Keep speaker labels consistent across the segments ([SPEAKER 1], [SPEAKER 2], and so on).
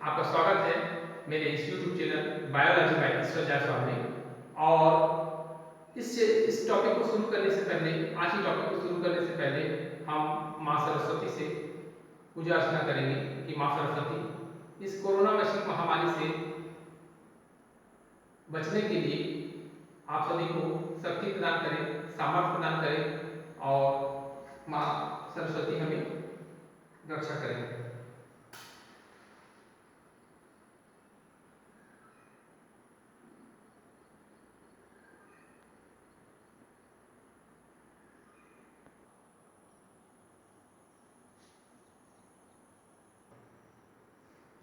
[SPEAKER 1] आपका स्वागत है मेरे इस YouTube चैनल बायोलॉजी बाय ईश्वर जायसवाल में। और इस टॉपिक को शुरू करने से पहले, आज के टॉपिक को शुरू करने से पहले हम माँ सरस्वती से पूजा अर्चना करेंगे कि माँ सरस्वती इस कोरोना वैश्विक महामारी से बचने के लिए आप सभी को शक्ति प्रदान करें, सामर्थ्य प्रदान करें और माँ सरस्वती हमें रक्षा करें।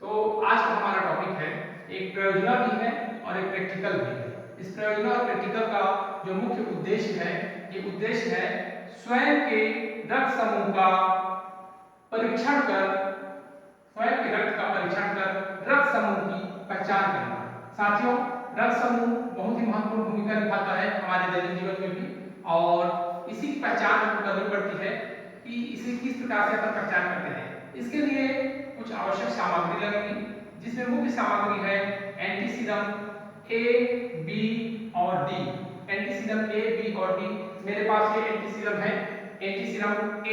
[SPEAKER 1] तो आज का हमारा टॉपिक है, एक प्रयोजना भी है और एक प्रैक्टिकल भी है। इस प्रयोजना और प्रैक्टिकल का जो मुख्य उद्देश्य है, ये उद्देश्य है स्वयं के रक्त समूह का परीक्षण कर, स्वयं के रक्त का परीक्षण कर रक्त समूह की पहचान करना। साथियों, रक्त समूह बहुत ही महत्वपूर्ण भूमिका निभाता है हमारे दैनिक जीवन में भी, और इसी की पहचान हमको करनी पड़ती है कि इसे किस प्रकार से अपन पहचान करते हैं। इसके लिए कुछ आवश्यक सामग्री लगेगी, जिसमें मुख्य सामग्री है एंटीसीरम ए, बी और डी। एंटीसीरम ए, बी और डी, मेरे पास ये एंटीसीरम है। एंटीसीरम ए,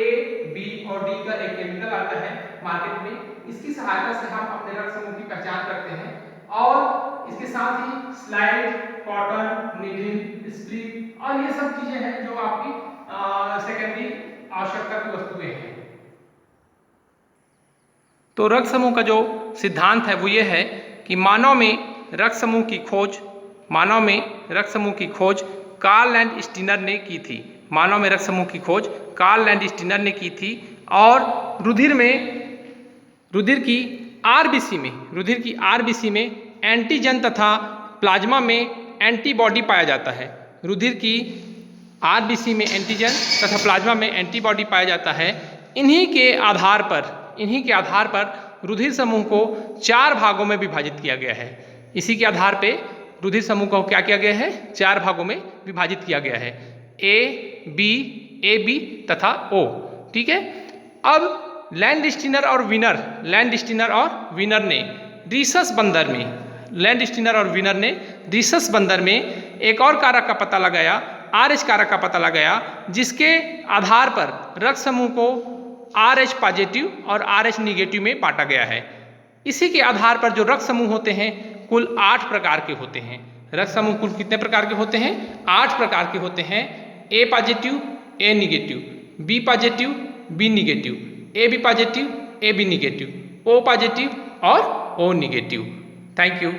[SPEAKER 1] बी और डी का एक केमिकल आता है मार्केट में। इसकी सहायता से हम अपने रक्त समूह की पहचान करते हैं और इसके साथ ही स्लाइड, कॉटन, नीडल, स्प्लिट और ये सब चीजें हैं जो आपकी सेकेंडरी आवश्यकता की वस्तुएं हैं। तो रक्त समूह का जो सिद्धांत है वो ये है कि मानव में रक्त समूह की खोज कार्ल लैंडस्टीनर ने की थी। मानव में रक्त समूह की खोज कार्ल लैंडस्टीनर ने की थी और रुधिर की आरबीसी में एंटीजन तथा प्लाज्मा में एंटीबॉडी पाया जाता है। रुधिर की आरबीसी में एंटीजन तथा प्लाज्मा में एंटीबॉडी पाया जाता है। इन्हीं के आधार पर रुधिर समूह को 4 भागों में विभाजित किया गया है। इसी के आधार पे रुधिर समूह को क्या किया गया है? 4 भागों में विभाजित किया गया है, ए बी तथा ओ। ठीक है। अब लैंडस्टीनर और विनर ने रीसस बंदर में एक और कारक का पता लगाया, RH कारक का पता लगाया, जिसके आधार पर रक्त समूह को RH पॉजिटिव और RH निगेटिव में बांटा गया है। इसी के आधार पर जो रक्त समूह होते हैं कुल 8 प्रकार के होते हैं। रक्त समूह कुल कितने प्रकार के होते हैं? 8 प्रकार के होते हैं। A positive, A negative, B positive, B negative, AB positive, AB negative, O positive और O निगेटिव। Thank you.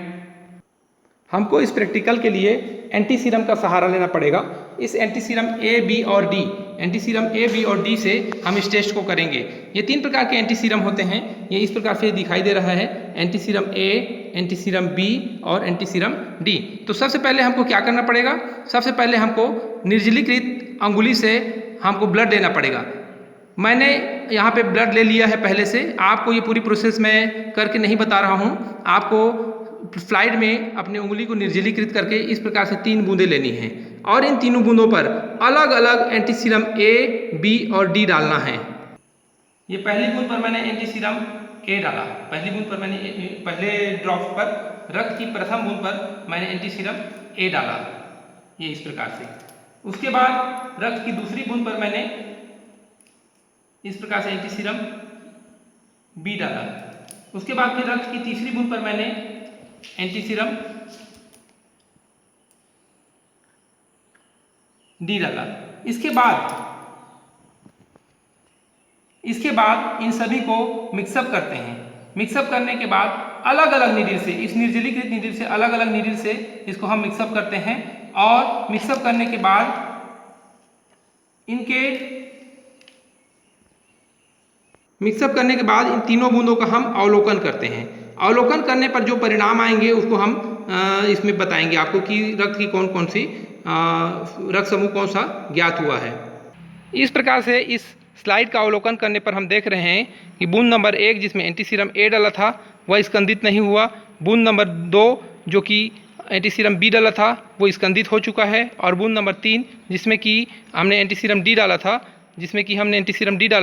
[SPEAKER 1] हमको इस प्रैक्टिकल के लिए एंटीसीरम का सहारा लेना पड़ेगा। इस एंटीसीरम ए, बी और डी से हम इस टेस्ट को करेंगे। ये 3 प्रकार के एंटीसीरम होते हैं। ये इस प्रकार से दिखाई दे रहा है, एंटीसीरम ए, एंटीसीरम बी और एंटीसीरम डी। तो सबसे पहले हमको क्या करना पड़ेगा? सबसे पहले हमको निर्जलीकृत अंगुली से हमको ब्लड लेना पड़ेगा। मैंने यहाँ पे ब्लड ले लिया है पहले से। आपको ये पूरी प्रोसेस मैं करके नहीं बता रहा हूँ। आपको स्लाइड में अपनी उंगली को निर्जलीकृत करके इस प्रकार से 3 बूंदें लेनी हैं और इन तीनों बूंदों पर अलग अलग एंटीसीरम ए, बी और डी डालना है। ये पहली बूंद पर मैंने एंटीसीरम ए डाला। पहले ड्रॉप पर, रक्त की प्रथम बूंद पर मैंने एंटीसीरम ए डाला, ये इस प्रकार से। उसके बाद रक्त की दूसरी बूंद पर मैंने इस प्रकार से एंटीसीरम बी डाला। उसके बाद फिर रक्त की तीसरी बूंद पर मैंने एंटीसीरम डी डाला। इसके बाद इन सभी को मिक्सअप करते हैं। मिक्सअप करने के बाद अलग अलग नीडल से, इस निर्जलीकृत नीडल से अलग अलग नीडल से इसको हम मिक्सअप करते हैं और मिक्सअप करने के बाद इन तीनों बूंदों का हम अवलोकन करते हैं। अवलोकन करने पर जो परिणाम आएंगे उसको हम इसमें बताएंगे आपको कि रक्त की कौन सी रक्त समूह कौन सा ज्ञात हुआ है। इस प्रकार से इस स्लाइड का अवलोकन करने पर हम देख रहे हैं कि बूंद नंबर 1 जिसमें एंटीसीरम ए डाला था वह स्कंदित नहीं हुआ। बूंद नंबर 2 जो कि एंटीसीरम बी डाला था वो स्कंदित हो चुका है। और बूंद नंबर 3 जिसमें कि हमने एंटीसीरम डी डाला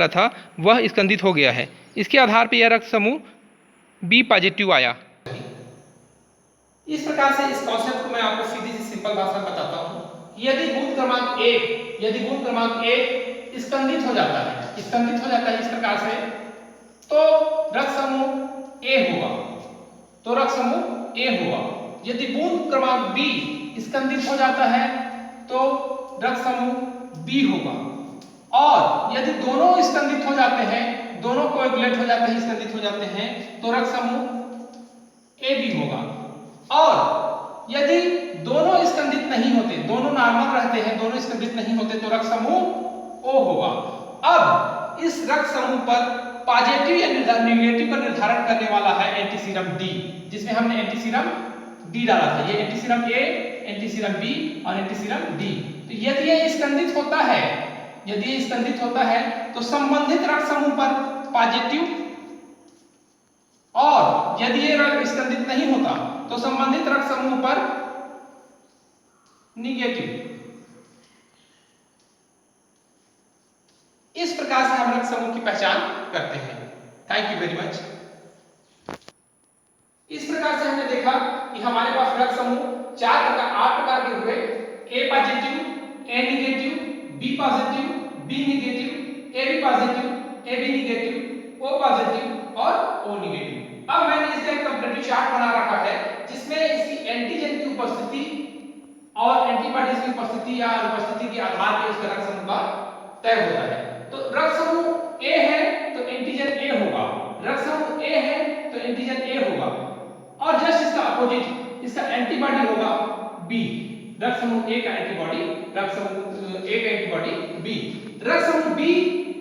[SPEAKER 1] था वह स्कंदित हो गया है। इसके आधार पर यह रक्त समूह बी पॉजिटिव आया। इस प्रकार से इस कॉन्सेप्ट को मैं आपको सीधी सी सिंपल भाषा में बताता हूं। यदि बूंद क्रमांक 1 स्कंदित हो जाता है इस प्रकार से, तो रक्त समूह ए होगा। यदि बूंद क्रमांक बी स्कंदित हो जाता है तो रक्त समूह बी होगा। और यदि दोनों स्कंदित हो जाते हैं, दोनों कोएगुलेट हो जाते हैं, स्कंदित हो जाते हैं, तो रक्त समूह ए बी होगा। और यदि दोनों स्कंदित नहीं होते, दोनों नॉर्मल रहते हैं, दोनों स्कंदित नहीं होते, तो रक्त समूह ओ होगा। अब इस रक्त समूह पर पॉजिटिव या नेगेटिव का निर्धारण करने वाला है एंटीसीरम डी, जिसमें हमने एंटीसीरम डी डाला था। ये एंटीसीरम ए, एंटीसीरम बी और एंटीसीरम डी। तो यदि ये स्कंदित होता है तो संबंधित रक्त समूह पर पॉजिटिव, और यदि ये स्कंदित नहीं होता तो संबंधित रक्त समूह पर निगेटिव। इस प्रकार से हम रक्त समूह की पहचान करते हैं। Thank you very much. इस प्रकार से हमने देखा कि हमारे पास रक्त समूह 8 प्रकार के हुए। A positive, A negative, B positive, B negative, A B positive, A B negative, O positive और ओ नेगेटिव। अब मैंने इसका एक कंप्लीट चार्ट बना रखा है जिसमें इसकी एंटीजन की उपस्थिति और एंटीबॉडीज की उपस्थिति या अनुपस्थिति के आधार पर इसका रक्त समूह का तय होता है। तो रक्त समूह ए है तो एंटीजन ए होगा, रक्त समूह ए है तो एंटीजन ए होगा, और जस्ट इसका अपोजिट इसका एंटीबॉडी होगा बी। रक्त समूह ए का एंटीबॉडी बी, रक्त समूह बी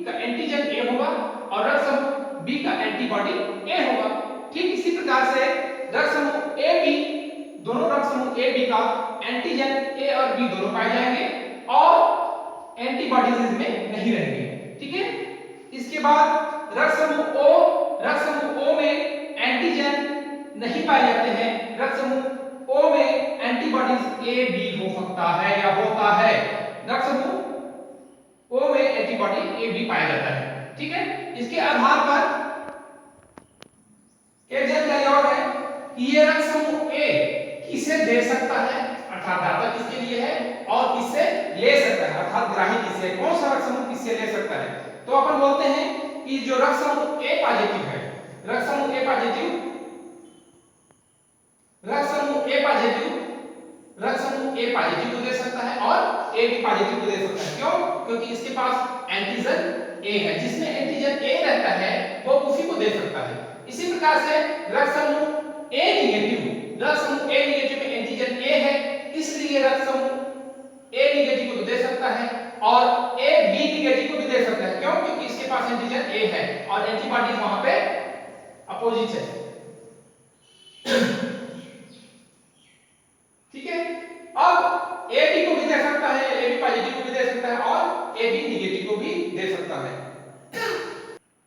[SPEAKER 1] का एंटीजन ए होगा और रक्त समूह बी का एंटीबॉडी ए होगा। ठीक इसी प्रकार से रक्त समूह ए बी, दोनों रक्त समूह ए बी का एंटीजन ए और बी दोनों पाए जाएंगे और एंटीबॉडीज इसमें नहीं रहेंगे। ठीक है। इसके बाद रक्त समूह ओ में एंटीजन नहीं पाए जाते हैं, रक्त समूह ओ में एंटीबॉडीज ए बी हो सकता है या होता है। रक्त समूह ओ में एंटीबॉडी ए बी पाया जाता है। ठीक है। इसके आधार पर एक जानकारी और है कि ये रक्त समूह ए किसे दे सकता है, अर्थात दाता किसके लिए है, और किससे ले सकता है, अर्थात ग्राही किससे, कौन सा रक्त समूह किससे ले सकता है। तो अपन बोलते हैं कि जो रक्त समूह ए पॉजिटिव है, रक्त समूह ए पॉजिटिव को दे सकता है और ए बी पॉजिटिव को दे सकता है। क्यों? क्योंकि इसके पास एंटीजन ए है, जिसमें एंटीजन ए रहता है वो उसी को दे सकता है। इसी प्रकार से रक्त समूह ए नेगेटिव में एंटीजन ए है, इसलिए रक्त समूह ए नेगेटिव को तो दे सकता है और ए बी नेगेटिव को भी दे सकता है। क्यों? क्योंकि इसके पास एंटीजन ए है और एंटीबॉडीज वहां पे अपोजिट है। ठीक है। अब ए बी को भी दे सकता है, ए बी पॉजिटिव को भी दे सकता है और ए बी नेगेटिव को भी दे सकता है।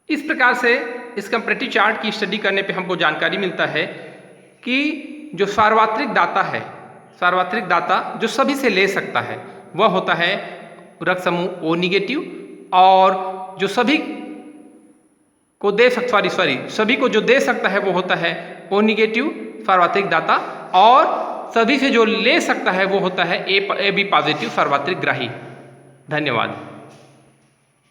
[SPEAKER 1] इस प्रकार से इस कंपैरेटिव चार्ट की स्टडी करने पे हमको जानकारी मिलता है कि जो सार्वत्रिक दाता है, सार्वत्रिक दाता जो सभी से ले सकता है वह होता है रक्त समूह ओ नेगेटिव, और जो सभी को दे सभी को जो दे सकता है वो होता है ओ नेगेटिव सार्वत्रिक दाता, और सभी से जो ले सकता है वो होता है ए बी पॉजिटिव सार्वत्रिक ग्राही। धन्यवाद।